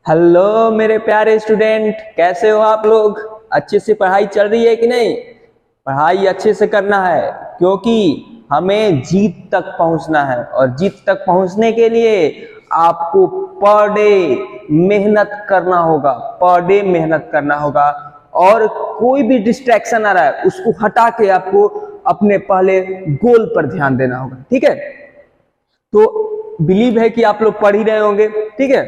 Hello मेरे प्यारे student, कैसे हो आप लोग। अच्छे से पढ़ाई चल रही है कि नहीं। पढ़ाई अच्छे से करना है क्योंकि हमें जीत तक पहुंचना है और जीत तक पहुंचने के लिए आपको पर डे मेहनत करना होगा। पर डे मेहनत करना होगा और कोई भी डिस्ट्रैक्शन आ रहा है उसको हटा के आपको अपने पहले गोल पर ध्यान देना होगा। ठीक है, तो बिलीव है कि आप लोग पढ़ ही रहे होंगे। ठीक है,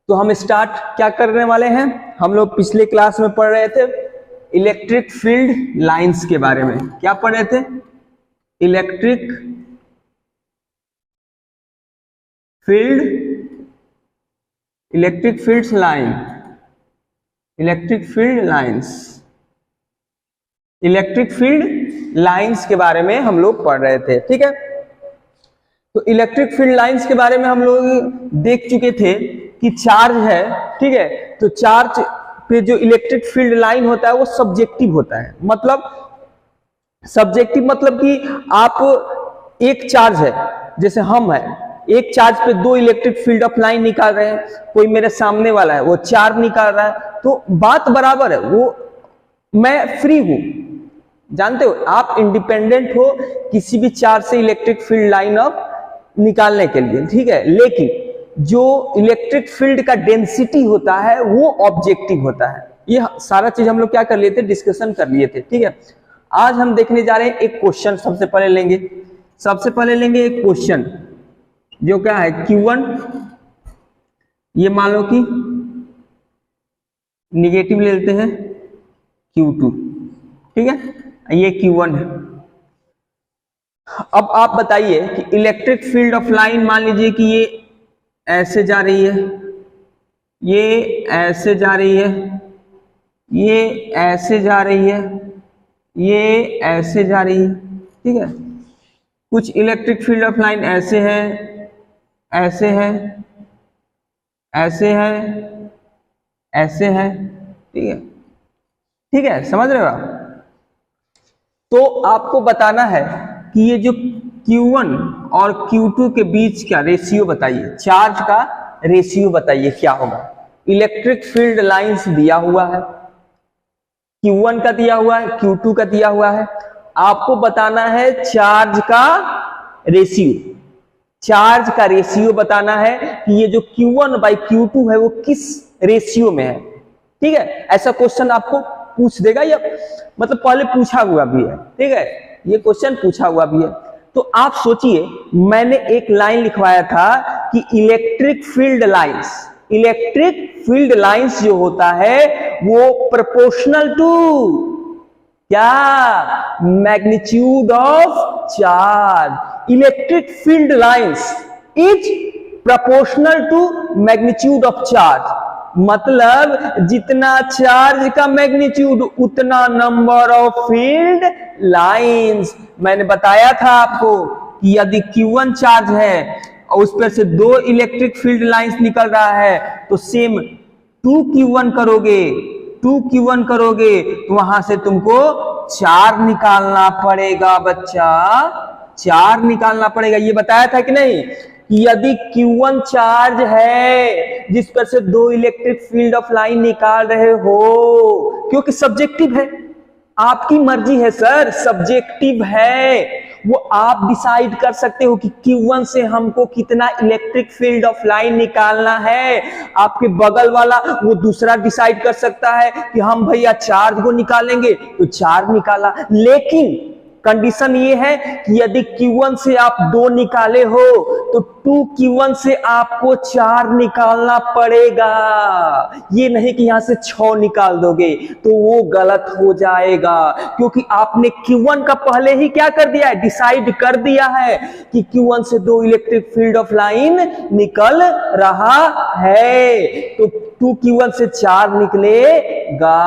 तो हम स्टार्ट क्या करने वाले हैं। हम लोग पिछले क्लास में पढ़ रहे थे इलेक्ट्रिक फील्ड लाइंस के बारे में। क्या पढ़ रहे थे? Electric field electric field line electric field lines electric field lines के बारे में हम लोग पढ़ रहे थे। ठीक है, तो इलेक्ट्रिक फील्ड लाइंस के बारे में हम लोग देख चुके थे कि चार्ज है। ठीक है, तो चार्ज पे जो इलेक्ट्रिक फील्ड लाइन होता है वो सब्जेक्टिव होता है। मतलब सब्जेक्टिव मतलब कि आप एक चार्ज है, जैसे हम है, एक चार्ज पे दो इलेक्ट्रिक फील्ड ऑफ लाइन निकाल रहे हैं। कोई मेरे सामने वाला है वो चार निकाल रहा है, तो बात बराबर है। वो मैं फ्री हूं, जानते हो, आप इंडिपेंडेंट हो किसी भी चार्ज से इलेक्ट्रिक फील्ड लाइन ऑफ निकालने के लिए। ठीक है, लेकिन जो इलेक्ट्रिक फील्ड का डेंसिटी होता है वो ऑब्जेक्टिव होता है। ये सारा चीज हम लोग क्या कर लिए थे, डिस्कशन कर लिए थे। ठीक है, आज हम देखने जा रहे हैं एक क्वेश्चन। सबसे पहले लेंगे एक क्वेश्चन जो क्या है Q1। ये मान लो कि निगेटिव ले लेते हैं Q2। ठीक है, ये Q1 है। अब आप बताइए कि इलेक्ट्रिक फील्ड ऑफ लाइन मान लीजिए कि ये ऐसे जा रही है, ये ऐसे जा रही है, ये ऐसे जा रही है, ये ऐसे जा रही है। ठीक है, कुछ इलेक्ट्रिक फील्ड ऑफ लाइन ऐसे है, ऐसे है, ऐसे है, ऐसे है। ठीक है, ठीक है, समझ रहे हो आप। तो आपको बताना है कि ये जो Q1 और Q2 के बीच का रेशियो बताइए, चार्ज का रेशियो बताइए क्या होगा। इलेक्ट्रिक फील्ड लाइंस दिया हुआ है, Q1 का दिया हुआ है, Q2 का दिया हुआ है। आपको बताना है चार्ज का रेशियो। चार्ज का रेशियो बताना है कि ये जो Q1 बाई Q2 है वो किस रेशियो में है। ठीक है, ऐसा क्वेश्चन आपको पूछ देगा, या मतलब पहले पूछा हुआ भी है। ठीक है, ये क्वेश्चन पूछा हुआ भी है। तो आप सोचिए, मैंने एक लाइन लिखवाया था कि इलेक्ट्रिक फील्ड लाइंस जो होता है वो प्रोपोर्शनल टू क्या, magnitude of charge. Electric field lines is proportional to magnitude of charge. मतलब जितना चार्ज का मैग्नीट्यूड उतना नंबर ऑफ फील्ड लाइंस। मैंने बताया था आपको कि यदि Q1 चार्ज है और उस पर से दो इलेक्ट्रिक फील्ड लाइंस निकल रहा है तो सेम 2Q1 करोगे, 2Q1 करोगे तो वहां से तुमको 4 निकालना पड़ेगा बच्चा, 4 निकालना पड़ेगा। ये बताया था कि नहीं कि यदि Q1 चार्ज है जिस पर से दो इलेक्ट्रिक फील्ड ऑफ लाइन निकाल रहे हो, क्योंकि सब्जेक्टिव है, आपकी मर्जी है सर, सब्जेक्टिव है, वो आप डिसाइड कर सकते हो कि Q1 से हमको कितना इलेक्ट्रिक फील्ड ऑफ लाइन निकालना है। आपके बगल वाला वो दूसरा डिसाइड कर सकता है कि हम भैया 4 को निकालेंगे, तो 4 निकाला। लेकिन कंडीशन ये है कि यदि Q1 से आप 2 निकाले हो तो 2Q1 से आपको 4 निकालना पड़ेगा। ये नहीं कि यहां से 6 निकाल दोगे तो वो गलत हो जाएगा, क्योंकि आपने Q1 का पहले ही क्या कर दिया है, डिसाइड कर दिया है कि Q1 से 2 इलेक्ट्रिक फील्ड ऑफ लाइन निकल रहा है, तो 2Q1 से 4 निकलेगा।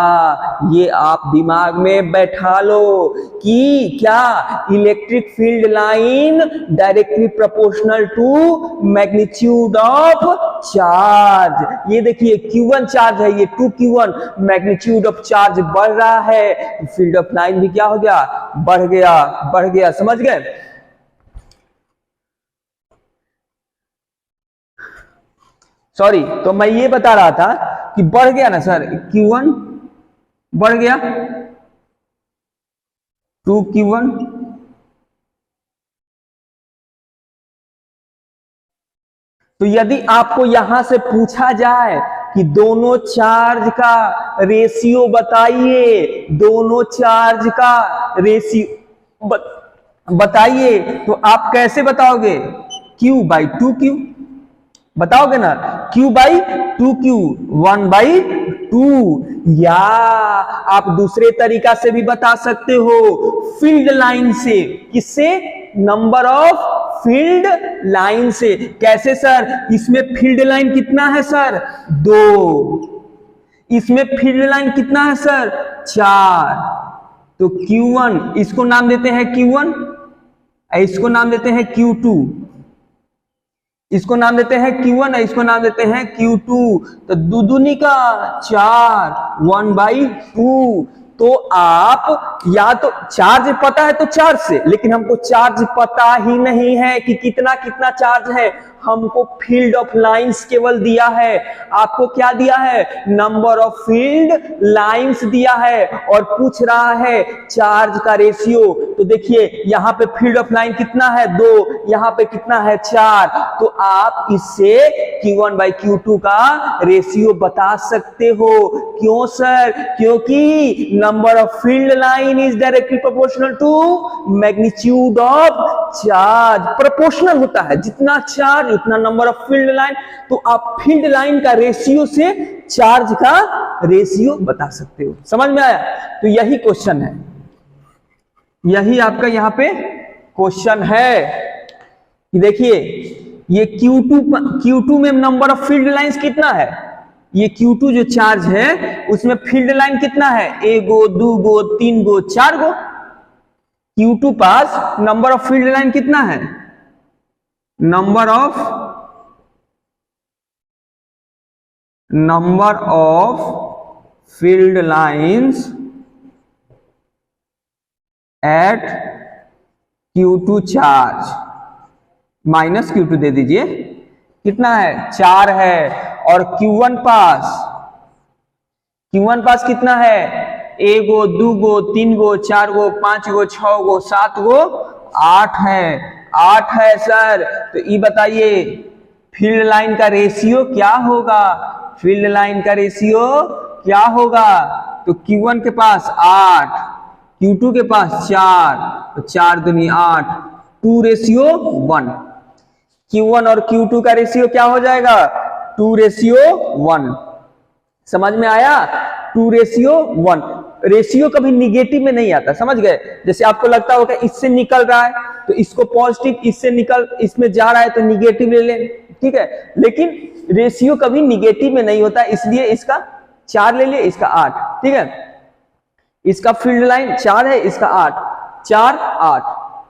ये आप दिमाग में बैठा लो कि क्या electric field line directly proportional to magnitude of charge. ये देखिए Q1 चार्ज है, ये 2Q1, मैग्नीट्यूड ऑफ चार्ज बढ़ रहा है, फील्ड ऑफ लाइन भी क्या हो गया, बढ़ गया। समझ गए। सॉरी, तो मैं ये बता रहा था कि बढ़ गया ना सर, Q1 बढ़ गया 2Q1, तो यदि आपको यहां से पूछा जाए कि दोनों चार्ज का रेशियो बताइए, दोनों चार्ज का रेशियो बताइए, तो आप कैसे बताओगे? Q/2Q बताओगे ना, Q/2Q 1/2, या आप दूसरे तरीका से भी बता सकते हो, फील्ड लाइन से। किससे? नंबर ऑफ फील्ड लाइन से। कैसे सर? इसमें फील्ड लाइन कितना है सर? 2। इसमें फील्ड लाइन कितना है सर? 4। तो Q1, इसको नाम देते हैं Q1, इसको नाम देते हैं Q2, इसको नाम देते हैं Q1, इसको नाम देते हैं Q2। तो दुदुनी का 4, 1/2। तो आप या तो चार्ज पता है तो चार्ज से, लेकिन हमको चार्ज पता ही नहीं है कि कितना कितना चार्ज है, हमको फील्ड ऑफ लाइंस केवल दिया है। आपको क्या दिया है? नंबर ऑफ फील्ड लाइंस दिया है, और पूछ रहा है चार्ज का रेशियो। तो देखिए यहां पे फील्ड ऑफ लाइन कितना है? 2, यहां पे कितना है? 4। तो आप इससे Q1/Q2 का रेशियो बता सकते हो। क्यों सर? क्योंकि number of field line is directly proportional to magnitude of charge. Proportional होता है, जितना चार्ज उतना नंबर ऑफ फील्ड लाइन। तो आप फील्ड लाइन का रेशियो से चार्ज का रेशियो बता सकते हो। समझ में आया? तो यही क्वेश्चन है, यही आपका यहां पे क्वेश्चन है कि देखिए ये Q2 में नंबर ऑफ फील्ड लाइंस कितना है? ये Q2 जो चार्ज है उसमें फील्ड लाइन कितना है? 1 गो, 2 गो, 3 गो, 4 गो। Q2 pass number of field line कितना है? Number of field lines eight Q2 charge minus Q2 दे दीजिए, कितना है? 4 है। और Q1 पास कितना है? 1 गो, 2 गो, 3 गो, 4 गो, 5 गो, 6 गो, 7 गो, 8 है। 8 है सर। तो ये बताइए फील्ड लाइन का रेशियो क्या होगा? फील्ड लाइन का रेशियो क्या होगा? तो Q1 के पास 8, Q2 के पास 4, तो 4 दूनी 8, 2:1। Q1 और Q2 का रेशियो क्या हो जाएगा? 2:1। समझ में आया? 2:1। रेशियो कभी निगेटिव में नहीं आता, समझ गए? जैसे आपको लगता होगा इससे निकल रहा है तो इसको पॉजिटिव, इसमें जा रहा है तो निगेटिव ले लें, ठीक है? लेकिन रेशियो कभी निगेटिव में नहीं होता, इसलिए इसका 4 ले लिए, इसका 8, ठीक है? इसका फील्ड लाइन 4 है, इसका 8, 4, 8।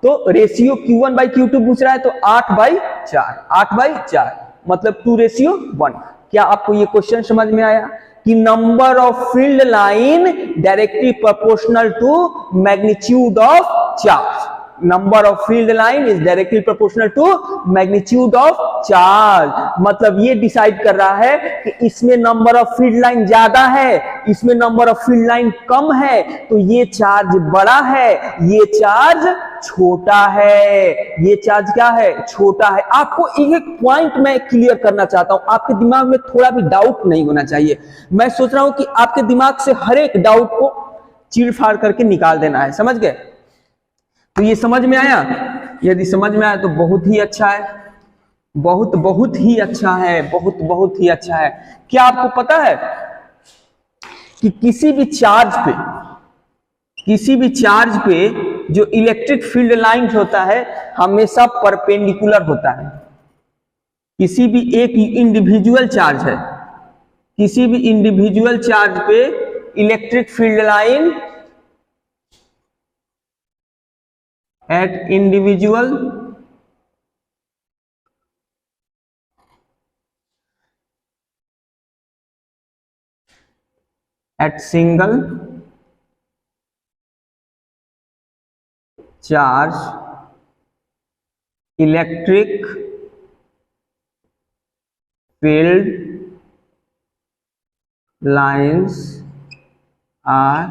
तो रेशियो Q1/Q2 पूछ रहा है, तो 8/4, 8/4 मतलब 2:1। क्या आपको ये क्वेश्चन समझ में आया कि number of field line directly proportional to magnitude of charge? Number of field line is directly proportional to magnitude of charge. मतलब ये डिसाइड कर रहा है कि इसमें नंबर ऑफ फील्ड लाइन ज्यादा है, इसमें नंबर ऑफ फील्ड लाइन कम है, तो ये चार्ज बड़ा है, ये चार्ज छोटा है। ये चार्ज क्या है? छोटा है। आपको एक पॉइंट मैं क्लियर करना चाहता हूं, आपके दिमाग में थोड़ा भी डाउट नहीं होना चाहिए। मैं सोच रहा हूं कि आपके दिमाग से हर एक डाउट को चीर फाड़ करके निकाल देना है, समझ गए? तो ये समझ में आया? यदि समझ में आया तो बहुत ही अच्छा है, बहुत ही अच्छा है, बहुत ही अच्छा है। क्या आपको पता है कि किसी भी चार्ज पे जो इलेक्ट्रिक फील्ड लाइन होता है हमेशा परपेंडिकुलर होता है। किसी भी एक इंडिविजुअल चार्ज है, किसी भी इंडिविजुअल चार्ज पे electric field line at individual at single charge electric field lines are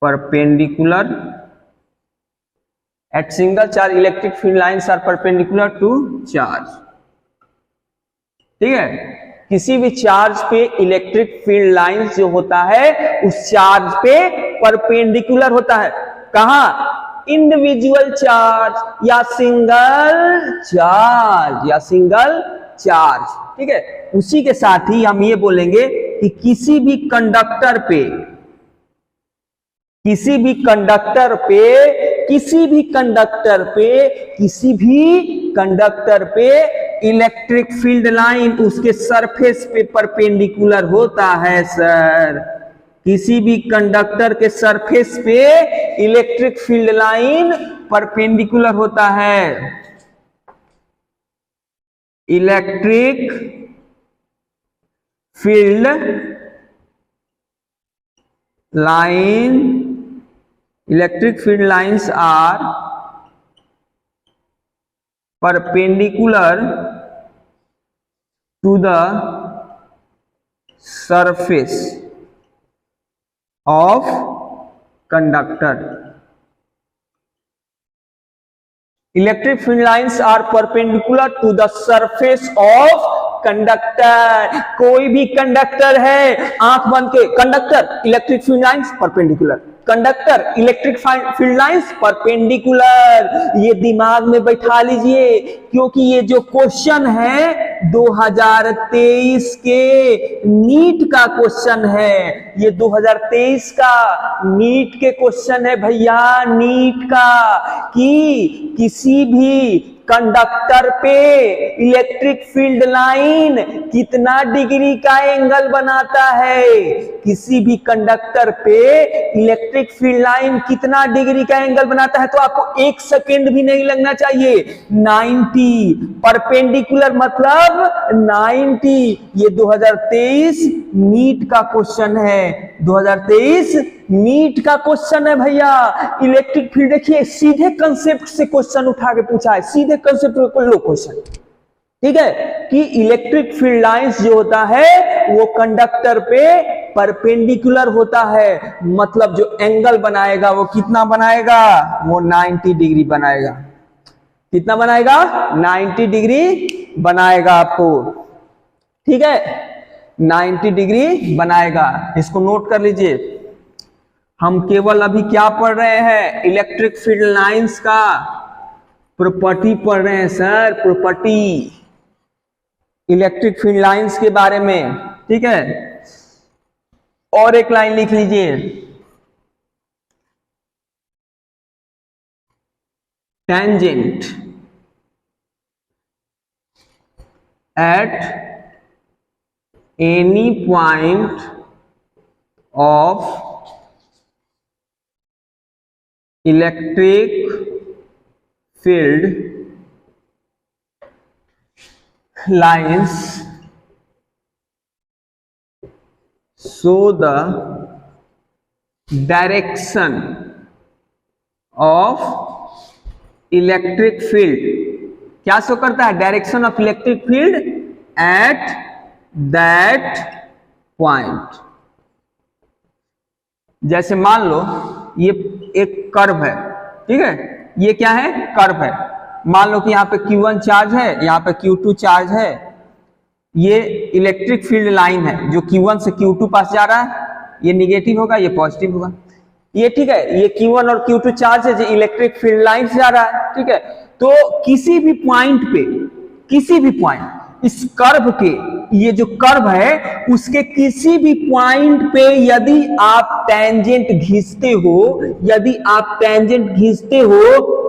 perpendicular at single charge, electric field lines are perpendicular to charge. ठीक है, किसी भी चार्ज पे इलेक्ट्रिक फील्ड लाइंस जो होता है उस चार्ज पे परपेंडिकुलर होता है। कहां? इंडिविजुअल चार्ज या सिंगल चार्ज, या सिंगल चार्ज। ठीक है, उसी के साथ ही हम ये बोलेंगे कि किसी भी कंडक्टर पे, किसी भी कंडक्टर पे इलेक्ट्रिक फील्ड लाइन उसके सरफेस पे परपेंडिकुलर होता है सर। किसी भी कंडक्टर के सरफेस पे इलेक्ट्रिक फील्ड लाइन परपेंडिकुलर होता है। Electric field lines are perpendicular to the surface of conductor. Electric field lines are perpendicular to the surface of conductor. कोई भी कंडक्टर है, आंख बंद के, conductor electric field lines perpendicular, conductor electric field lines perpendicular. ये दिमाग में बैठा लीजिए, क्योंकि ये जो क्वेश्चन है 2023 के नीट का क्वेश्चन है। ये 2023 का नीट के क्वेश्चन है भैया, नीट का, कि किसी भी कंडक्टर पे इलेक्ट्रिक फील्ड लाइन कितना डिग्री का एंगल बनाता है। किसी भी कंडक्टर पे इलेक्ट्रिक फील्ड लाइन कितना डिग्री का एंगल बनाता है, तो आपको 1 सेकेंड भी नहीं लगना चाहिए। 90 परपेंडिकुलर मतलब 90। ये 2023 नीट का क्वेश्चन है, 2023 नीट का क्वेश्चन है भैया। इलेक्ट्रिक फील्ड, देखिए सीधे कंसेप्ट से क्वेश्चन उठा के पूछा है, सीधे कंसेप्ट को लो क्वेश्चन। ठीक है, कि इलेक्ट्रिक फील्ड लाइंस जो होता है वो कंडक्टर पे परपेंडिकुलर होता है, मतलब जो एंगल बनाएगा वो कितना बनाएगा, वो 90 डिग्री बनाएगा। कितना बनाएगा? 90 डिग्री बनाएगा आपको। ठीक है, 90 डिग्री बनाएगा। इसको नोट कर लीजिए। हम केवल अभी क्या पढ़ रहे हैं? इलेक्ट्रिक फील्ड लाइंस का प्रॉपर्टी पढ़ रहे हैं sir, property electric field lines के बारे में। ठीक है, और एक लाइन लिख लीजिए, tangent at any point of electric field lines show the direction of electric field। क्या शो करता है? Direction of electric field at that point. जैसे मान लो ये एक कर्व है, ठीक है, ये क्या है? कर्व है। मान लो कि यहाँ पे Q1 चार्ज है, यहाँ पे Q2 चार्ज है। ये इलेक्ट्रिक फील्ड लाइन है जो Q1 से Q2 पास जा रहा है। ये निगेटिव होगा, ये पॉजिटिव होगा। ये ठीक है, ये Q1 और Q2 चार्ज है जो इलेक्ट्रिक फील्ड लाइन से जा रहा है। ठीक है, तो किसी भी पॉइंट पे, किसी भी पॉइंट इस कर्व के, ये जो कर्व है उसके किसी भी पॉइंट पे यदि आप टेंजेंट खींचते हो, यदि आप टेंजेंट खींचते हो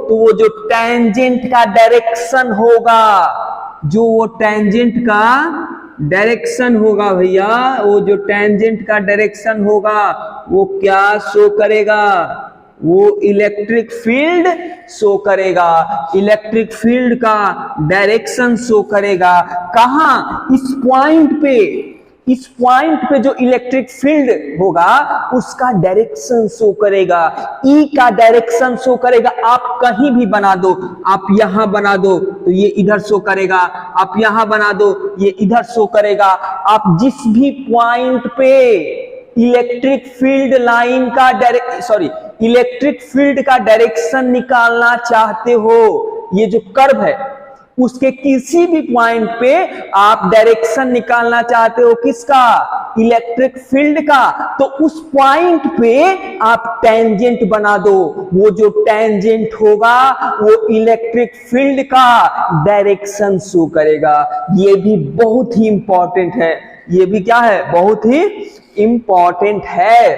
तो वो जो टेंजेंट का डायरेक्शन होगा, जो वो टेंजेंट का डायरेक्शन होगा भैया, वो जो टेंजेंट का डायरेक्शन होगा वो क्या शो करेगा? वो इलेक्ट्रिक फील्ड शो करेगा, इलेक्ट्रिक फील्ड का डायरेक्शन शो करेगा। कहां? इस पॉइंट पे, इस पॉइंट पे जो इलेक्ट्रिक फील्ड होगा उसका डायरेक्शन शो करेगा, ई का डायरेक्शन शो करेगा। आप कहीं भी बना दो, आप यहां बना दो तो ये इधर शो करेगा, आप यहां बना दो ये इधर शो करेगा। आप जिस भी पॉइंट पे इलेक्ट्रिक फील्ड लाइन का इलेक्ट्रिक फील्ड का डायरेक्शन निकालना चाहते हो, ये जो कर्व है उसके किसी भी पॉइंट पे आप डायरेक्शन निकालना चाहते हो, किसका? इलेक्ट्रिक फील्ड का, तो उस पॉइंट पे आप टेंजेंट बना दो। वो जो टेंजेंट होगा वो इलेक्ट्रिक फील्ड का डायरेक्शन शो करेगा। ये भी बहुत ही इंपॉर्टेंट है, ये भी क्या है? बहुत ही इंपॉर्टेंट है।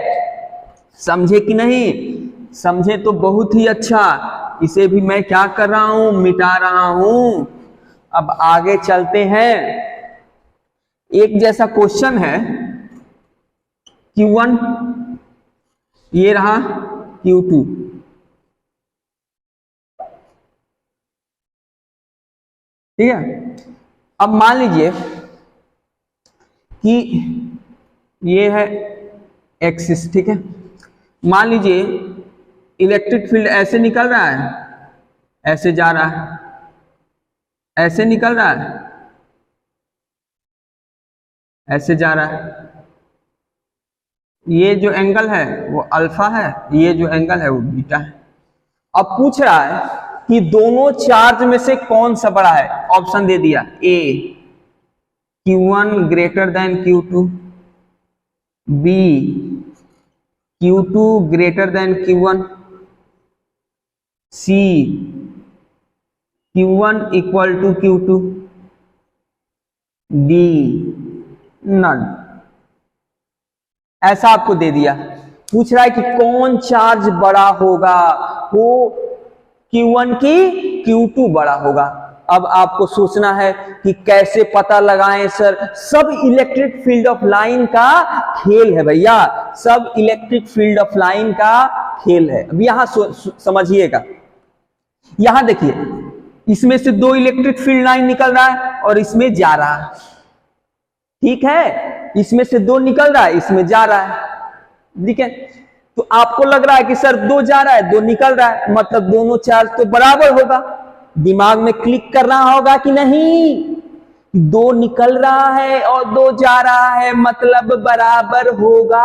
समझे कि नहीं? समझे तो बहुत ही अच्छा। इसे भी मैं क्या कर रहा हूं? मिटा रहा हूं। अब आगे चलते हैं। एक जैसा क्वेश्चन है Q1, ये रहा Q2। ठीक है, अब मान लीजिए कि ये है एक्सिस। ठीक है, मान लीजिए इलेक्ट्रिक फील्ड ऐसे निकल रहा है, ऐसे जा रहा है, ऐसे निकल रहा है, ऐसे जा रहा है। ये जो एंगल है वो अल्फा है, ये जो एंगल है वो बीटा है। अब पूछ रहा है कि दोनों चार्ज में से कौन सा बड़ा है। ऑप्शन दे दिया, A Q1 greater than Q2, B Q2 greater than Q1, C Q1 equal to Q2, D none. ऐसा आपको दे दिया। पूछ रहा है कि कौन चार्ज बड़ा होगा, वो Q1 की Q2 बड़ा होगा। अब आपको सोचना है कि कैसे पता लगाएं सर। सब इलेक्ट्रिक फील्ड ऑफ लाइन का खेल है भैया, सब इलेक्ट्रिक फील्ड ऑफ लाइन का खेल है। अब यहां समझिएगा, यहां देखिए, इसमें से दो इलेक्ट्रिक फील्ड लाइन निकल रहा है और इसमें जा रहा है। ठीक है, इसमें से दो निकल रहा है, इसमें जा रहा है। ठीक है, तो आपको लग रहा है कि सर दो जा रहा है, दो निकल रहा है, मतलब दोनों चार्ज तो बराबर होगा। दिमाग में क्लिक कर रहा होगा कि नहीं, दो निकल रहा है और दो जा रहा है, मतलब बराबर होगा।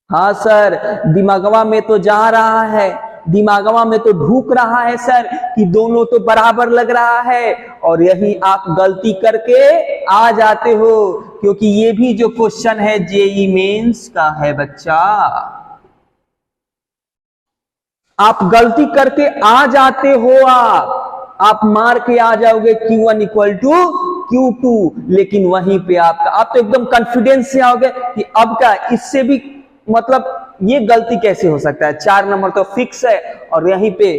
हाँ सर, दिमागवा में तो जा रहा है, दिमागवा में तो ढूक रहा है सर कि दोनों तो बराबर लग रहा है, और यही आप गलती करके आ जाते हो, क्योंकि ये भी जो क्वेश्चन है जेईई मेंस का है बच्चा। आप गलती करके आ जाते हो, आप मार के आ जाओगे Q1 इक्वल टू Q2, लेकिन वहीं पे आप तो एकदम कॉन्फिडेंस से आओगे कि अब क्या इससे भी, मतलब ये गलती कैसे हो सकता है, 4 नंबर तो फिक्स है, और यहीं पे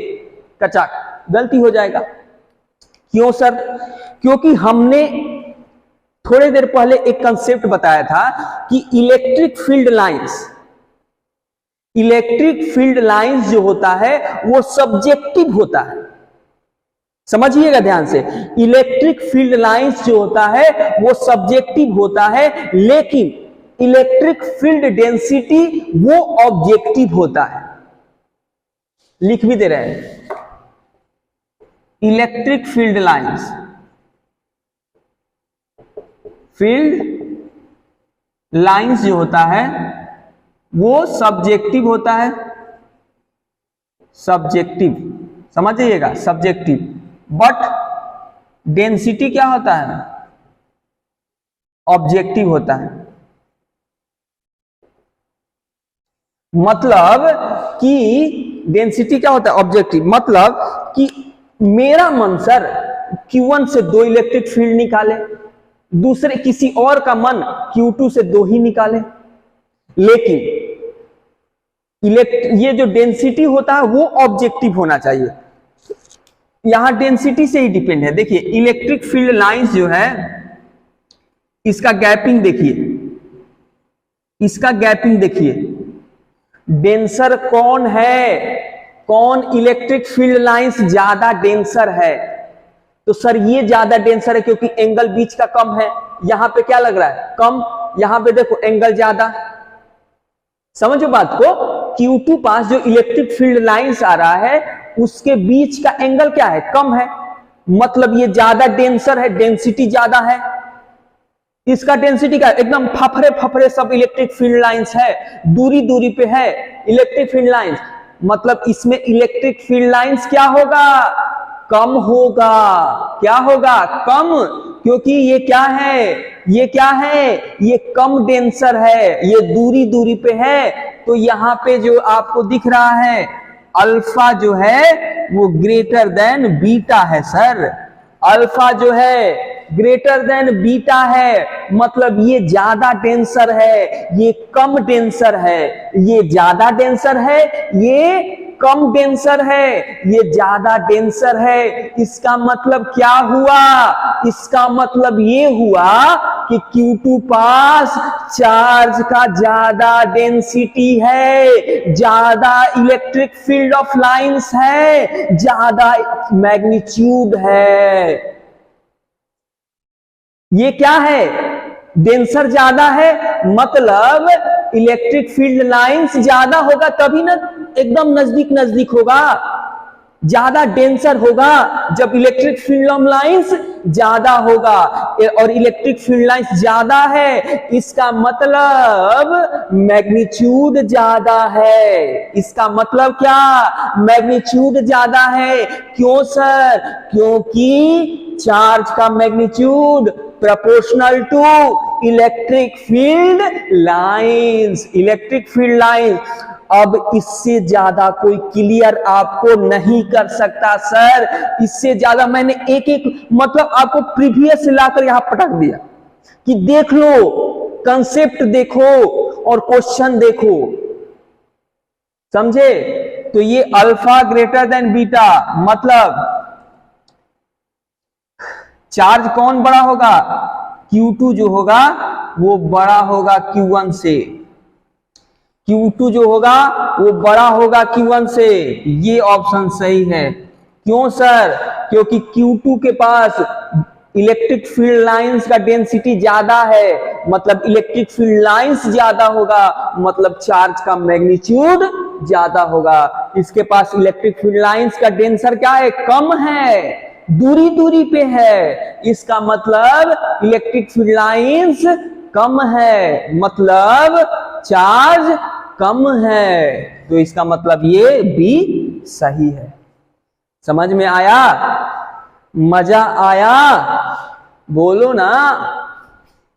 कचाक गलती हो जाएगा। क्यों सर? क्योंकि हमने थोड़ी देर पहले एक कंसेप्ट बताया था कि इलेक्ट्रिक फील्ड लाइंस जो होता है वो सब्जेक्टिव होता है। समझिएगा ध्यान से, इलेक्ट्रिक फील्ड लाइंस जो होता है वो सब्जेक्टिव होता है, लेकिन इलेक्ट्रिक फील्ड डेंसिटी वो ऑब्जेक्टिव होता है। लिख भी दे रहे हैं, इलेक्ट्रिक फील्ड लाइंस, जो होता है वो सब्जेक्टिव होता है। सब्जेक्टिव समझिएगा, सब्जेक्टिव। बट डेंसिटी क्या होता है? ऑब्जेक्टिव होता है। मतलब कि डेंसिटी क्या होता है? ऑब्जेक्टिव। मतलब कि मेरा मन सर Q1 से 2 इलेक्ट्रिक फील्ड निकाले, दूसरे किसी और का मन Q2 से 2 ही निकाले, लेकिन ये जो डेंसिटी होता है वो ऑब्जेक्टिव होना चाहिए। यहां डेंसिटी से ही डिपेंड है। देखिए इलेक्ट्रिक फील्ड लाइंस जो है, इसका गैपिंग देखिए, इसका गैपिंग देखिए, डेंसर कौन है, कौन इलेक्ट्रिक फील्ड लाइंस ज्यादा डेंसर है? तो सर ये ज्यादा डेंसर है क्योंकि एंगल बीच का कम है। यहां पे क्या लग रहा है, कम। यहां पे देखो एंगल ज्यादा। समझो बात को, Q2 पास जो इलेक्ट्रिक फील्ड लाइंस आ रहा है उसके बीच का एंगल क्या है, कम है, मतलब ये ज्यादा डेंसर है, डेंसिटी ज्यादा है। इसका डेंसिटी क्या, एकदम फफरे फफरे सब इलेक्ट्रिक फील्ड लाइंस है, दूरी दूरी पे है इलेक्ट्रिक फील्ड लाइंस, मतलब इसमें इलेक्ट्रिक फील्ड लाइंस क्या होगा, कम होगा। क्या होगा, कम, क्योंकि ये क्या है, ये क्या है, ये कम डेंसर है, ये दूरी दूरी पे है। तो यहां पे जो आपको दिख रहा है अल्फा जो है वो ग्रेटर देन बीटा है सर। अल्फा जो है ग्रेटर देन बीटा है, मतलब ये ज्यादा डेंसर है, ये कम डेंसर है। ये ज्यादा डेंसर है, ये कम डेंसर है, ये ज्यादा डेंसर है। इसका मतलब क्या हुआ, इसका मतलब ये हुआ कि Q2 पास चार्ज का ज्यादा डेंसिटी है, ज्यादा इलेक्ट्रिक फील्ड ऑफ लाइंस है, ज्यादा मैग्नीट्यूड है। ये क्या है, डेंसर ज्यादा है, मतलब इलेक्ट्रिक फील्ड लाइंस ज्यादा होगा, तभी ना एकदम नजदीक नजदीक होगा, ज्यादा डेंसर होगा जब इलेक्ट्रिक फील्ड ऑफ लाइंस ज्यादा होगा। और इलेक्ट्रिक फील्ड लाइंस ज्यादा है, इसका मतलब मैग्नीट्यूड ज्यादा है। इसका मतलब क्या, मैग्नीट्यूड ज्यादा है। क्यों सर, क्योंकि चार्ज का magnitude proportional to electric field lines, electric field lines. अब इससे ज्यादा कोई क्लियर आपको नहीं कर सकता सर, इससे ज्यादा मैंने एक एक मतलब आपको प्रीवियस लाकर यहां पटक दिया कि देख लो, कंसेप्ट देखो और क्वेश्चन देखो, समझे। तो ये अल्फा ग्रेटर देन बीटा, मतलब चार्ज कौन बड़ा होगा, Q2 जो होगा वो बड़ा होगा Q1 से, Q2 जो होगा वो बड़ा होगा Q1 से। ये ऑप्शन सही है। क्यों सर, क्योंकि Q2 के पास इलेक्ट्रिक फील्ड लाइंस का डेंसिटी ज्यादा है, मतलब इलेक्ट्रिक फील्ड लाइंस ज्यादा होगा, मतलब चार्ज का मैग्नीट्यूड ज्यादा होगा। इसके पास इलेक्ट्रिक फील्ड लाइंस का डेंसर क्या है, कम है, दूरी दूरी पे है। इसका मतलब इलेक्ट्रिक फील्ड लाइंस कम है, मतलब चार्ज कम है। तो इसका मतलब ये भी सही है। समझ में आया, मजा आया, बोलो ना।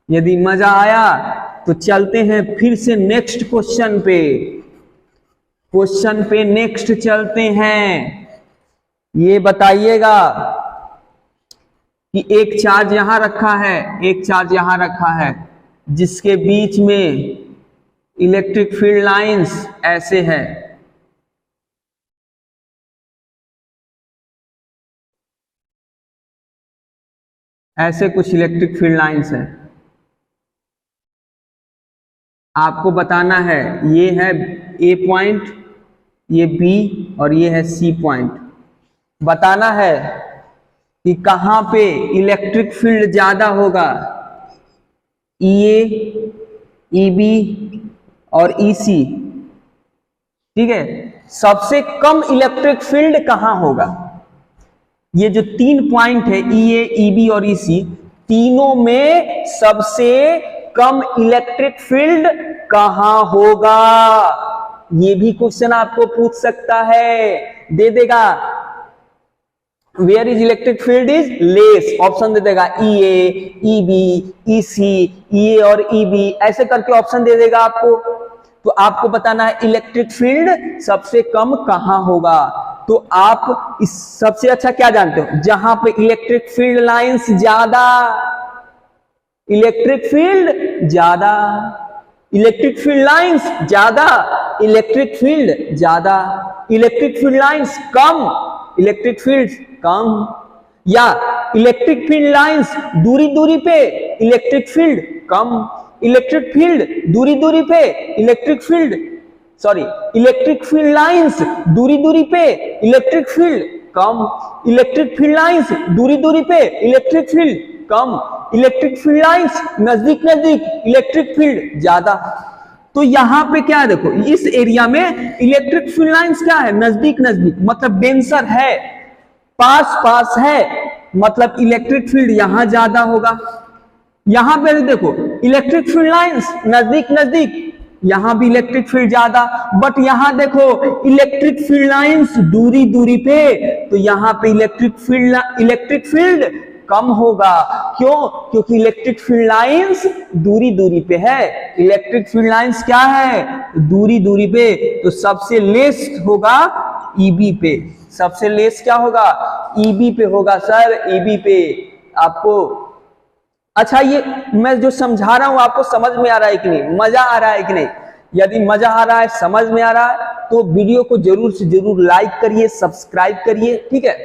यदि मजा आया तो चलते हैं फिर से नेक्स्ट क्वेश्चन पे, क्वेश्चन पे नेक्स्ट चलते हैं। ये बताइएगा कि एक चार्ज यहां रखा है, एक चार्ज यहां रखा है, जिसके बीच में इलेक्ट्रिक फील्ड लाइंस ऐसे है। ऐसे कुछ इलेक्ट्रिक फील्ड लाइंस है, आपको बताना है ये है ए पॉइंट, ये बी और ये है सी पॉइंट। बताना है कि कहां पे इलेक्ट्रिक फील्ड ज्यादा होगा, EA, EB और EC। ठीक है, सबसे कम इलेक्ट्रिक फील्ड कहां होगा। ये जो तीन पॉइंट है EA, EB और EC, तीनों में सबसे कम इलेक्ट्रिक फील्ड कहां होगा। ये भी क्वेश्चन आपको पूछ सकता है, दे देगा where is electric field is less, option दे देगा EA, EB, EC, EA और EB, ऐसे करके ऑप्शन दे देगा आपको। तो आपको बताना है इलेक्ट्रिक फील्ड सबसे कम कहां होगा। तो आप इस सबसे अच्छा क्या जानते हो, जहां पे इलेक्ट्रिक फील्ड लाइंस ज्यादा, इलेक्ट्रिक फील्ड ज्यादा, इलेक्ट्रिक फील्ड लाइंस ज्यादा, इलेक्ट्रिक फील्ड ज्यादा, इलेक्ट्रिक फील्ड लाइंस कम, इलेक्ट्रिक फील्ड कम, या इलेक्ट्रिक फील्ड लाइंस दूरी दूरी पे, इलेक्ट्रिक फील्ड कम, इलेक्ट्रिक फील्ड दूरी दूरी पे, electric field electric field lines दूरी दूरी पे, इलेक्ट्रिक फील्ड कम। इलेक्ट्रिक फील्ड लाइंस दूरी दूरी पे इलेक्ट्रिक फील्ड कम, इलेक्ट्रिक फील्ड लाइंस नजदीक नजदीक इलेक्ट्रिक फील्ड ज्यादा। तो यहां पे क्या है, देखो इस एरिया में इलेक्ट्रिक फील्ड लाइंस क्या है, नजदीक नजदीक, मतलब डेंसर है, पास पास है, मतलब इलेक्ट्रिक फील्ड यहां ज्यादा होगा। यहां पे देखो इलेक्ट्रिक फील्ड लाइंस नजदीक नजदीक, यहां भी इलेक्ट्रिक फील्ड ज्यादा, बट यहां देखो इलेक्ट्रिक फील्ड लाइंस दूरी दूरी पे, तो यहां पे इलेक्ट्रिक फील्ड कम होगा। क्यों? क्योंकि इलेक्ट्रिक फील्ड लाइंस दूरी दूरी पे है। इलेक्ट्रिक फील्ड लाइंस क्या है, दूरी दूरी पे, तो सबसे लेस होगा ईबी पे। सबसे लेस क्या होगा, ईबी पे होगा सर, ईबी पे। आपको अच्छा ये मैं जो समझा रहा हूं आपको समझ में आ रहा है कि नहीं, मजा आ रहा है कि नहीं? यदि मजा आ रहा है, समझ में आ रहा है, तो वीडियो को जरूर से जरूर लाइक करिए, सब्सक्राइब करिए, ठीक है।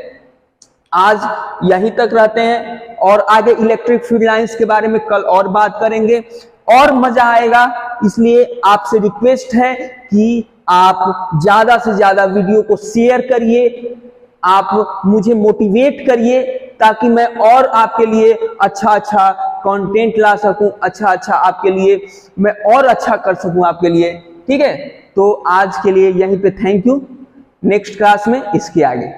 आज यहीं तक रहते हैं और आगे इलेक्ट्रिक फील्ड लाइंस के बारे में कल और बात करेंगे और मजा आएगा। इसलिए आपसे रिक्वेस्ट है कि आप ज्यादा से ज्यादा वीडियो को शेयर करिए, आप मुझे मोटिवेट करिए ताकि मैं और आपके लिए अच्छा अच्छा कंटेंट ला सकूं, अच्छा अच्छा आपके लिए मैं और अच्छा कर सकूं आपके लिए, ठीक है। तो आज के लिए यहीं पे थैंक यू, नेक्स्ट क्लास में इसके आगे।